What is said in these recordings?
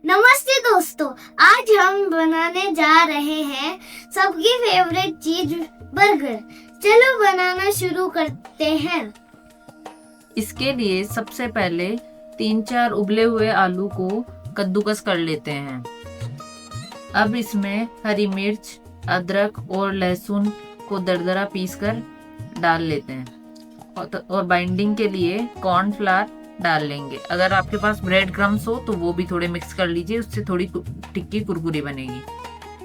नमस्ते दोस्तों, आज हम बनाने जा रहे हैं सबकी फेवरेट चीज बर्गर। चलो बनाना शुरू करते हैं। इसके लिए सबसे पहले 3-4 उबले हुए आलू को कद्दूकस कर लेते हैं। अब इसमें हरी मिर्च, अदरक और लहसुन को दरदरा पीसकर डाल लेते हैं और बाइंडिंग के लिए कॉर्नफ्लावर डाल लेंगे। अगर आपके पास ब्रेड क्रम्स हो तो वो भी थोड़े मिक्स कर लीजिए, उससे थोड़ी टिक्की कुरकुरी बनेगी।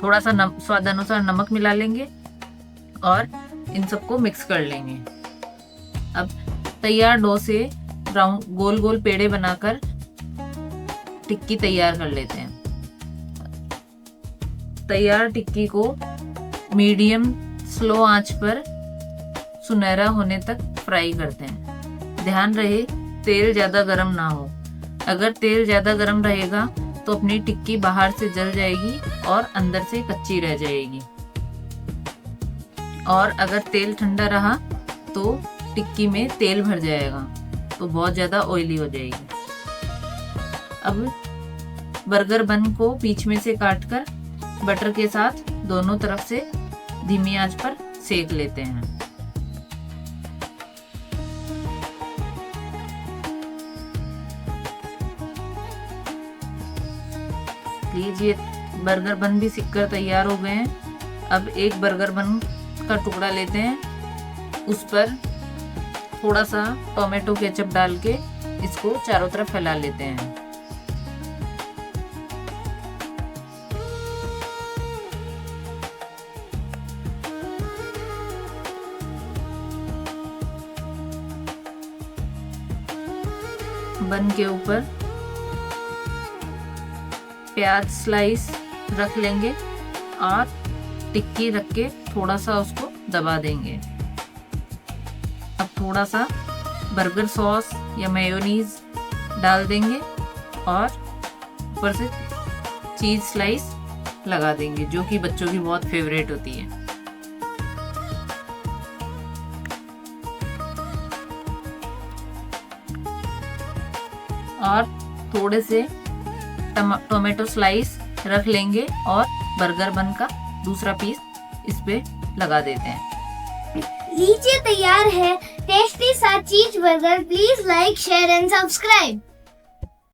थोड़ा सा स्वाद अनुसार नमक मिला लेंगे और इन सबको मिक्स कर लेंगे। अब तैयार डो से राउंड गोल गोल पेड़े बनाकर टिक्की तैयार कर लेते हैं। तैयार टिक्की को मीडियम स्लो आंच पर सुनहरा होने तक फ्राई करते हैं। ध्यान रहे तेल ज्यादा गर्म ना हो। अगर तेल ज्यादा गर्म रहेगा तो अपनी टिक्की बाहर से जल जाएगी और अंदर से कच्ची रह जाएगी, और अगर तेल ठंडा रहा तो टिक्की में तेल भर जाएगा तो बहुत ज्यादा ऑयली हो जाएगी। अब बर्गर बन को बीच में से काटकर बटर के साथ दोनों तरफ से धीमी आंच पर सेक लेते हैं। लीजिए, बर्गर बन भी सिककर तैयार हो गए हैं। अब एक बर्गर बन का टुकड़ा लेते हैं, उस पर थोड़ा सा टोमेटो केचप डाल के इसको चारों तरफ फैला लेते हैं। बन के ऊपर प्याज स्लाइस रख लेंगे और टिक्की रख के थोड़ा सा उसको दबा देंगे। अब थोड़ा सा बर्गर सॉस या मेयोनीज डाल देंगे और ऊपर से चीज स्लाइस लगा देंगे, जो कि बच्चों की बहुत फेवरेट होती है। और थोड़े से टोमेटो स्लाइस रख लेंगे और बर्गर बन का दूसरा पीस इस पे लगा देते हैं। लीजिए, तैयार है टेस्टी सा चीज burger. Please like, share and subscribe.